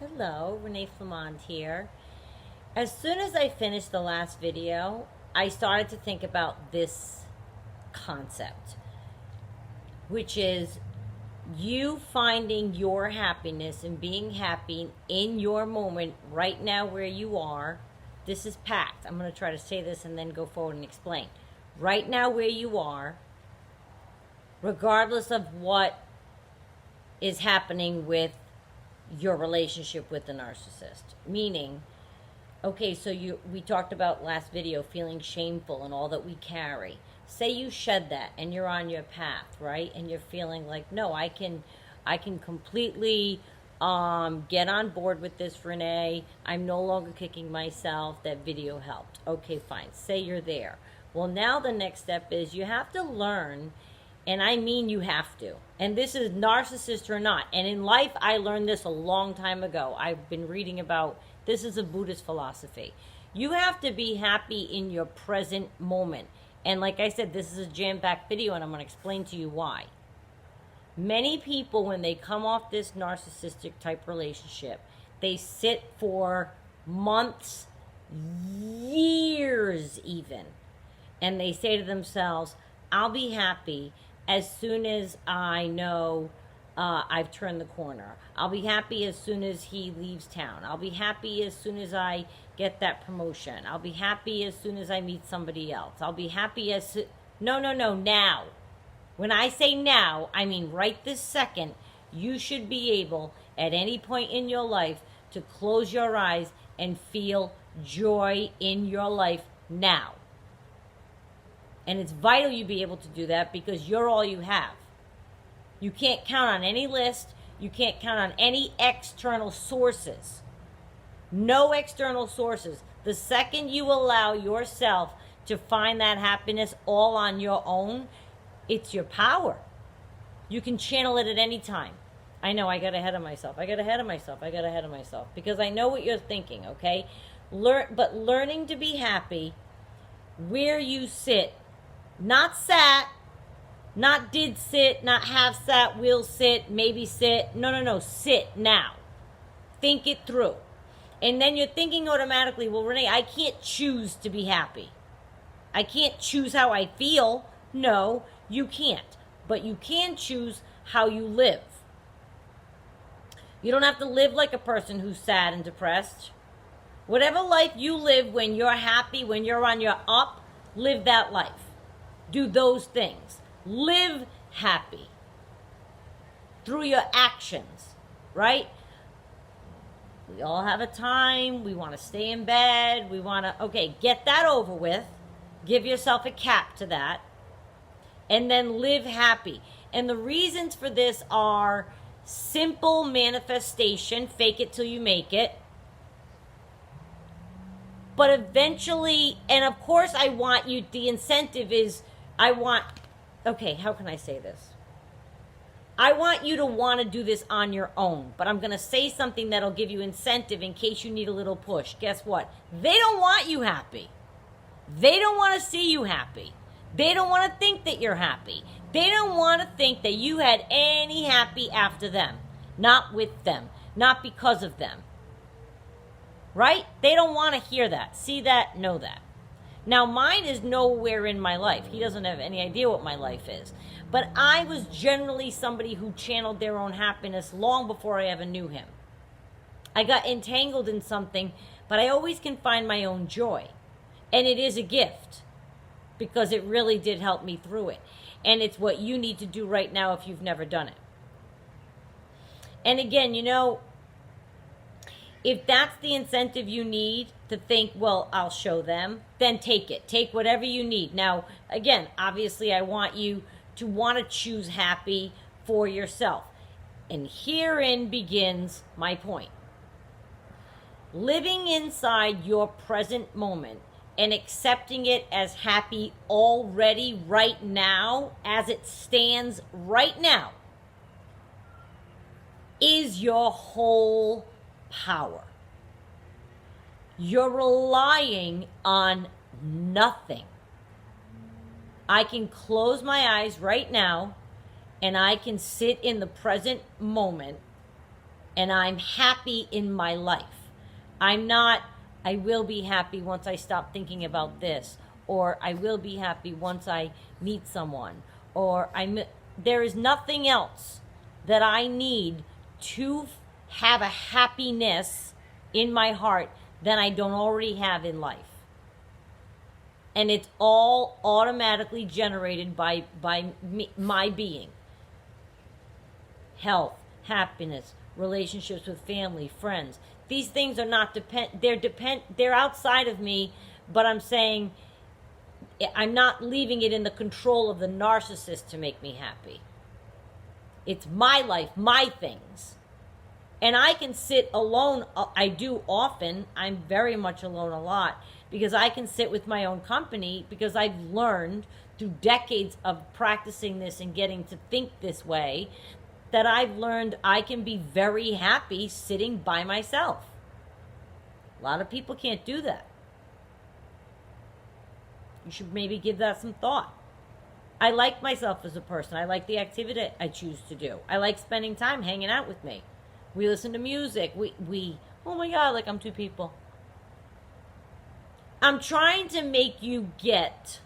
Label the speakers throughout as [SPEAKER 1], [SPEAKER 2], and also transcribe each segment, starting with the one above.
[SPEAKER 1] Hello, Renee Flamond here. As soon as I finished the last video, I started to think about this concept, which is you finding your happiness and being happy in your moment right now where you are. This is packed. I'm going to try to say this and then go forward and explain. Right now where you are, regardless of what is happening with your relationship with the narcissist. Meaning, okay, so we talked about last video feeling shameful and all that we carry. Say you shed that and you're on your path, right? And you're feeling like, no, I can completely get on board with this, Renee. I'm no longer kicking myself. That video helped. Okay, fine. Say you're there. Well, now the next step is you have to learn, and I mean you have to. And this is narcissist or not. And in life, I learned this a long time ago. I've been reading about, this is a Buddhist philosophy. You have to be happy in your present moment. And like I said, this is a jam-packed video, and I'm going to explain to you why. Many people, when they come off this narcissistic type relationship, they sit for months, years even, and they say to themselves, I'll be happy as soon as I know I've turned the corner. I'll be happy as soon as he leaves town. I'll be happy as soon as I get that promotion. I'll be happy as soon as I meet somebody else. I'll be happy as no, now. When I say now, I mean right this second. You should be able, at any point in your life, to close your eyes and feel joy in your life now. And it's vital you be able to do that because you're all you have. You can't count on any list. You can't count on any external sources. No external sources. The second you allow yourself to find that happiness all on your own, it's your power. You can channel it at any time. I know I got ahead of myself. Because I know what you're thinking, okay? But learning to be happy where you sit. Not sat, not did sit, not have sat, will sit, maybe sit. No. Sit now. Think it through. And then you're thinking automatically, well, Renee, I can't choose to be happy. I can't choose how I feel. No, you can't. But you can choose how you live. You don't have to live like a person who's sad and depressed. Whatever life you live when you're happy, when you're on your up, live that life. Do those things. Live happy through your actions, right? We all have a time. We want to stay in bed. We want to, okay, get that over with. Give yourself a cap to that. And then live happy. And the reasons for this are simple manifestation. Fake it till you make it. But eventually, and of course I want you, the incentive is, okay, how can I say this? I want you to want to do this on your own, but I'm going to say something that'll give you incentive in case you need a little push. Guess what? They don't want you happy. They don't want to see you happy. They don't want to think that you're happy. They don't want to think that you had any happy after them. Not with them. Not because of them. Right? They don't want to hear that, see that, know that. Now, mine is nowhere in my life. He doesn't have any idea what my life is. But I was generally somebody who channeled their own happiness long before I ever knew him. I got entangled in something, but I always can find my own joy. And it is a gift because it really did help me through it. And it's what you need to do right now if you've never done it. And again, if that's the incentive you need to think, well, I'll show them, then take it. Take whatever you need. Now, again, obviously I want you to want to choose happy for yourself. And herein begins my point. Living inside your present moment and accepting it as happy already right now, as it stands right now, is your whole power. You're relying on nothing. I can close my eyes right now and I can sit in the present moment and I'm happy in my life. I'm not, I will be happy once I stop thinking about this, or I will be happy once I meet someone, or there is nothing else that I need to have a happiness in my heart than I don't already have in life. And it's all automatically generated by me, my being. Health, happiness, relationships with family, friends. These things are not they're outside of me, but I'm saying I'm not leaving it in the control of the narcissist to make me happy. It's my life, my things. And I can sit alone. I do often. I'm very much alone a lot, because I can sit with my own company, because I've learned through decades of practicing this and getting to think this way, that I've learned I can be very happy sitting by myself. A lot of people can't do that. You should maybe give that some thought. I like myself as a person. I like the activity I choose to do. I like spending time hanging out with me. We listen to music. We oh my God, like I'm two people. I'm trying to make you get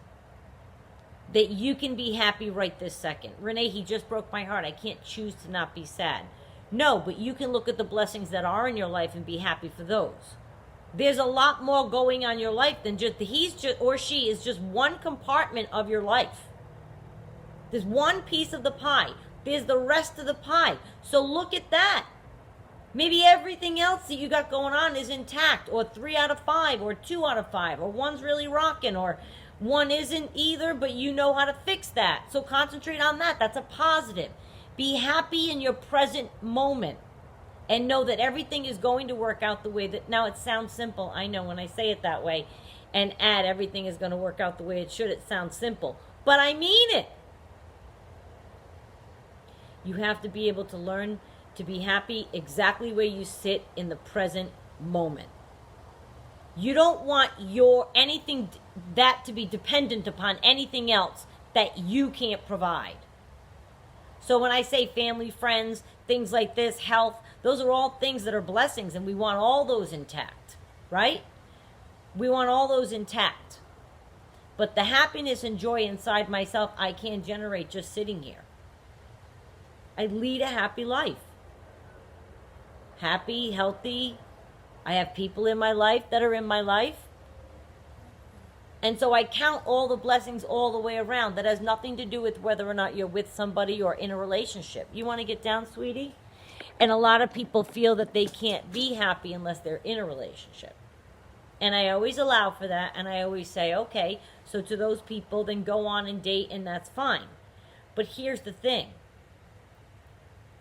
[SPEAKER 1] that you can be happy right this second. Renee, he just broke my heart. I can't choose to not be sad. No, but you can look at the blessings that are in your life and be happy for those. There's a lot more going on in your life than just, or she is just one compartment of your life. There's one piece of the pie. There's the rest of the pie. So look at that. Maybe everything else that you got going on is intact, or 3 out of 5, or 2 out of 5, or one's really rocking, or one isn't either, but you know how to fix that. So concentrate on that. That's a positive. Be happy in your present moment, and know that everything is going to work out the way that, now it sounds simple, I know when I say it that way, and add everything is going to work out the way it should, it sounds simple. But I mean it. You have to be able to learn to be happy exactly where you sit in the present moment. You don't want anything that to be dependent upon anything else that you can't provide. So when I say family, friends, things like this, health, those are all things that are blessings, and we want all those intact, right? We want all those intact. But the happiness and joy inside myself, I can't generate just sitting here. I lead a happy life. Happy, healthy. I have people in my life that are in my life. And so I count all the blessings all the way around. That has nothing to do with whether or not you're with somebody or in a relationship. You want to get down, sweetie? And a lot of people feel that they can't be happy unless they're in a relationship. And I always allow for that, and I always say, okay, so to those people, then go on and date, and that's fine. But here's the thing.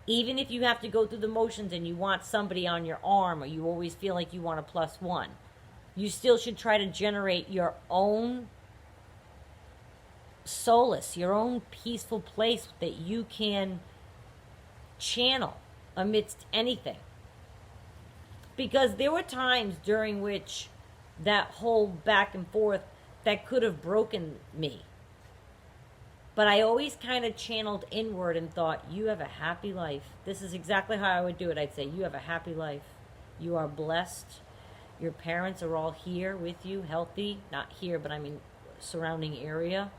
[SPEAKER 1] Even if you have to go through the motions and you want somebody on your arm, or you always feel like you want a +1, you still should try to generate your own solace, your own peaceful place that you can channel amidst anything. Because there were times during which that whole back and forth that could have broken me. But I always kind of channeled inward and thought, you have a happy life. This is exactly how I would do it. I'd say, you have a happy life. You are blessed. Your parents are all here with you, healthy. Not here, but I mean surrounding area.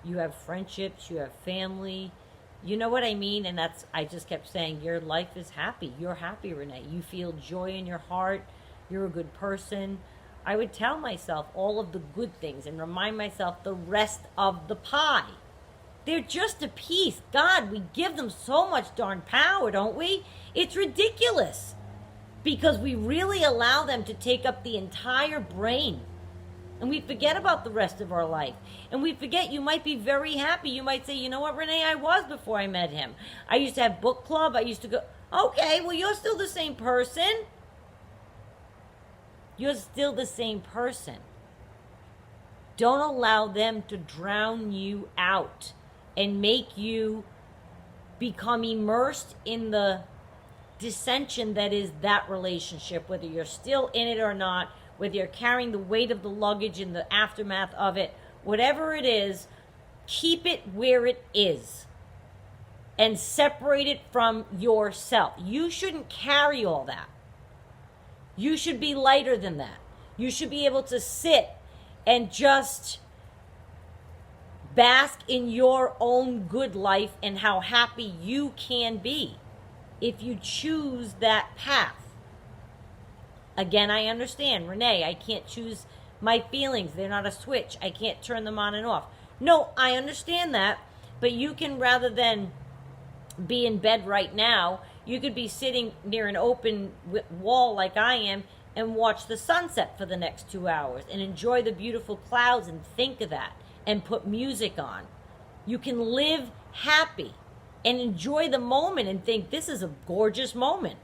[SPEAKER 1] You have friendships. You have family. You know what I mean? And I just kept saying, your life is happy. You're happy, Renee. You feel joy in your heart. You're a good person. I would tell myself all of the good things and remind myself the rest of the pie. They're just a piece. God, we give them so much darn power, don't we? It's ridiculous. Because we really allow them to take up the entire brain. And we forget about the rest of our life. And we forget you might be very happy. You might say, you know what, Renee, I was before I met him. I used to have book club. I used to go, okay, well, you're still the same person. You're still the same person. Don't allow them to drown you out and make you become immersed in the dissension that is that relationship, whether you're still in it or not, whether you're carrying the weight of the luggage in the aftermath of it, whatever it is, keep it where it is. and separate it from yourself. You shouldn't carry all that. You should be lighter than that. You should be able to sit and just bask in your own good life and how happy you can be if you choose that path. Again, I understand, Renee, I can't choose my feelings. They're not a switch. I can't turn them on and off. No, I understand that, but you can, rather than be in bed right now, you could be sitting near an open wall like I am and watch the sunset for the next 2 hours and enjoy the beautiful clouds and think of that and put music on. You can live happy and enjoy the moment and think, this is a gorgeous moment.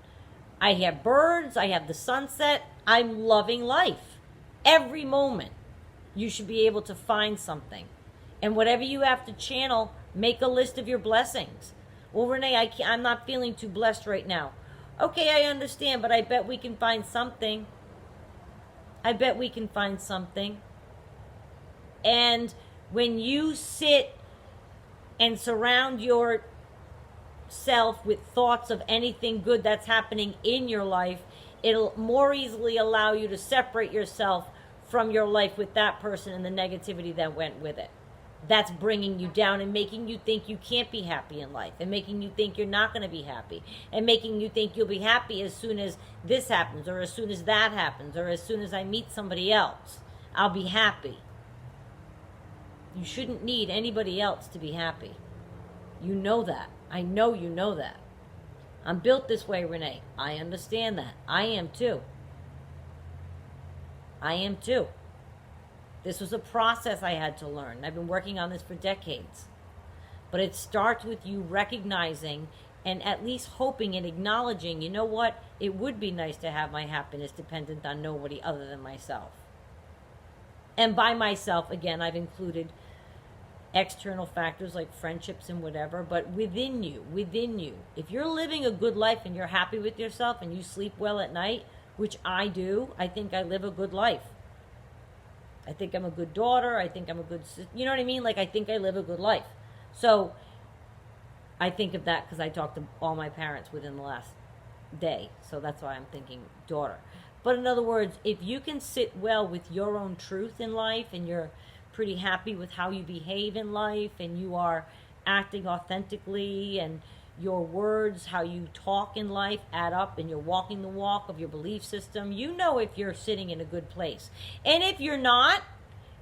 [SPEAKER 1] I have birds, I have the sunset, I'm loving life. Every moment you should be able to find something. And whatever you have to channel, make a list of your blessings. Well, Renee, I'm not feeling too blessed right now. Okay, I understand, but I bet we can find something. I bet we can find something. And when you sit and surround yourself with thoughts of anything good that's happening in your life, it'll more easily allow you to separate yourself from your life with that person and the negativity that went with it. That's bringing you down and making you think you can't be happy in life, and making you think you're not going to be happy, and making you think you'll be happy as soon as this happens, or as soon as that happens, or as soon as I meet somebody else, I'll be happy. You shouldn't need anybody else to be happy. You know that. I know you know that. I'm built this way, Renee. I understand that. I am too. I am too. This was a process I had to learn. I've been working on this for decades. But it starts with you recognizing and at least hoping and acknowledging, you know what? It would be nice to have my happiness dependent on nobody other than myself. And by myself, again, I've included external factors like friendships and whatever, but within you, if you're living a good life and you're happy with yourself and you sleep well at night, which I do, I think I live a good life. I think I'm a good daughter. I think I'm a good, you know what I mean? Like, I think I live a good life. So I think of that because I talked to all my parents within the last day. So that's why I'm thinking daughter. But in other words, if you can sit well with your own truth in life and you're pretty happy with how you behave in life and you are acting authentically and your words, how you talk in life add up and you're walking the walk of your belief system, you know if you're sitting in a good place. And if you're not,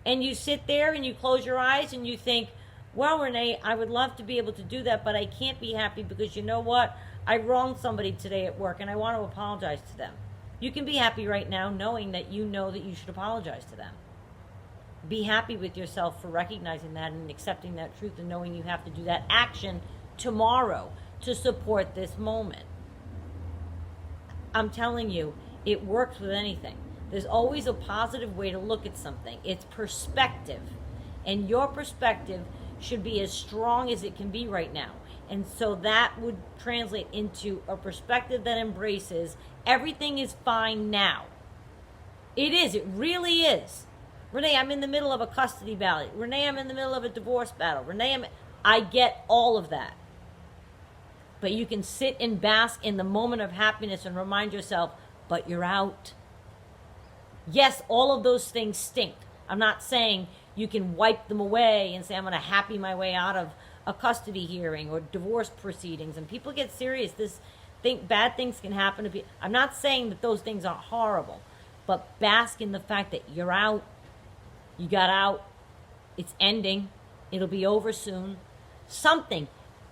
[SPEAKER 1] and you sit there and you close your eyes and you think, well, Renee, I would love to be able to do that, but I can't be happy because you know what? I wronged somebody today at work and I want to apologize to them. You can be happy right now knowing that you know that you should apologize to them. Be happy with yourself for recognizing that and accepting that truth and knowing you have to do that action tomorrow to support this moment. I'm telling you, it works with anything. There's always a positive way to look at something. It's perspective. And your perspective should be as strong as it can be right now. And so that would translate into a perspective that embraces everything is fine now. It is. It really is. Renee, I'm in the middle of a custody battle. Renee, I'm in the middle of a divorce battle. Renee, I get all of that. But you can sit and bask in the moment of happiness and remind yourself, but you're out. Yes, all of those things stink. I'm not saying you can wipe them away and say, I'm going to happy my way out of a custody hearing or divorce proceedings. And people get serious. Bad things can happen to people. I'm not saying that those things aren't horrible, but bask in the fact that you're out. You got out. It's ending. It'll be over soon. Something.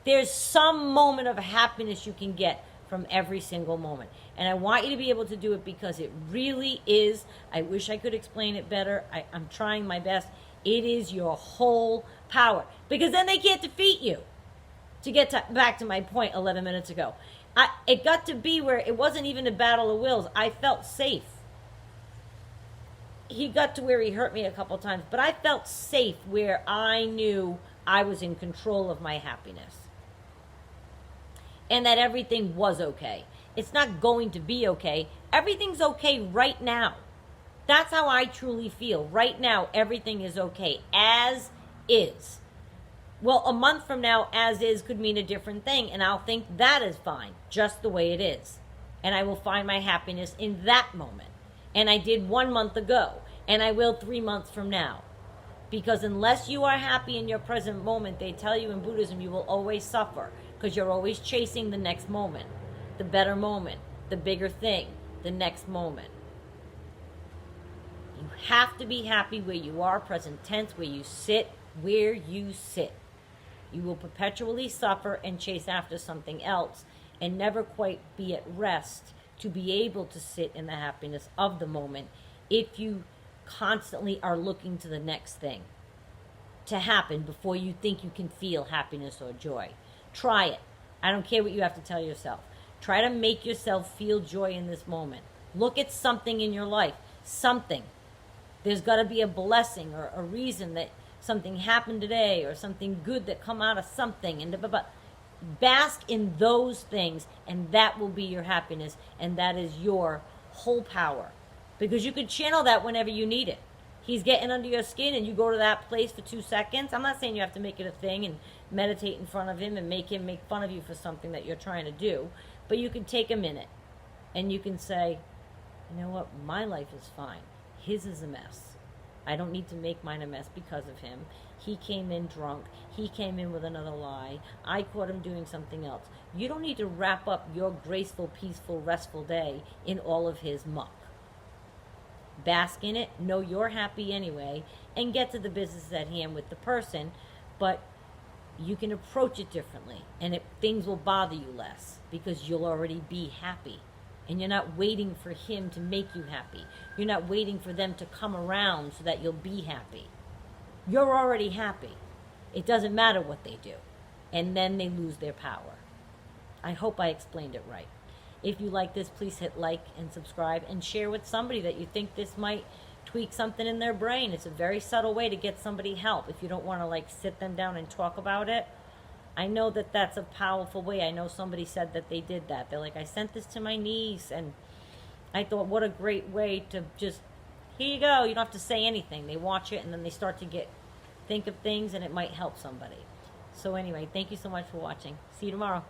[SPEAKER 1] There's some moment of happiness you can get from every single moment. And I want you to be able to do it because it really is. I wish I could explain it better. I'm trying my best. It is your whole power. Because then they can't defeat you. To get back to my point 11 minutes ago. It got to be where it wasn't even a battle of wills. I felt safe. He got to where he hurt me a couple times. But I felt safe where I knew I was in control of my happiness. And that everything was okay. It's not going to be okay. Everything's okay right now. That's how I truly feel. Right now, everything is okay, as is. Well, a month from now, as is could mean a different thing, and I'll think that is fine, just the way it is. And I will find my happiness in that moment. And I did 1 month ago, and I will 3 months from now. Because unless you are happy in your present moment, they tell you in Buddhism, you will always suffer, because you're always chasing the next moment, the better moment, the bigger thing, the next moment. You have to be happy where you are, present tense, where you sit, where you sit. You will perpetually suffer and chase after something else and never quite be at rest to be able to sit in the happiness of the moment if you constantly are looking to the next thing to happen before you think you can feel happiness or joy. Try it. I don't care what you have to tell yourself. Try to make yourself feel joy in this moment. Look at something in your life. Something. There's got to be a blessing or a reason that something happened today or something good that come out of something. And bask in those things, and that will be your happiness, and that is your whole power. Because you can channel that whenever you need it. He's getting under your skin and you go to that place for 2 seconds. I'm not saying you have to make it a thing and meditate in front of him and make him make fun of you for something that you're trying to do. But you can take a minute and you can say, you know what, my life is fine. His is a mess. I don't need to make mine a mess because of him. He came in drunk. He came in with another lie. I caught him doing something else. You don't need to wrap up your graceful, peaceful, restful day in all of his muck. Bask in it, know you're happy anyway, and get to the business at hand with the person, but you can approach it differently, and things will bother you less because you'll already be happy. And you're not waiting for him to make you happy. You're not waiting for them to come around so that you'll be happy. You're already happy. It doesn't matter what they do. And then they lose their power. I hope I explained it right. If you like this, please hit like and subscribe and share with somebody that you think this might tweak something in their brain. It's a very subtle way to get somebody help. If you don't want to sit them down and talk about it, I know that that's a powerful way. I know somebody said that they did that. They're like, I sent this to my niece, and I thought, what a great way to just, here you go. You don't have to say anything. They watch it, and then they start to think of things, and it might help somebody. So anyway, thank you so much for watching. See you tomorrow.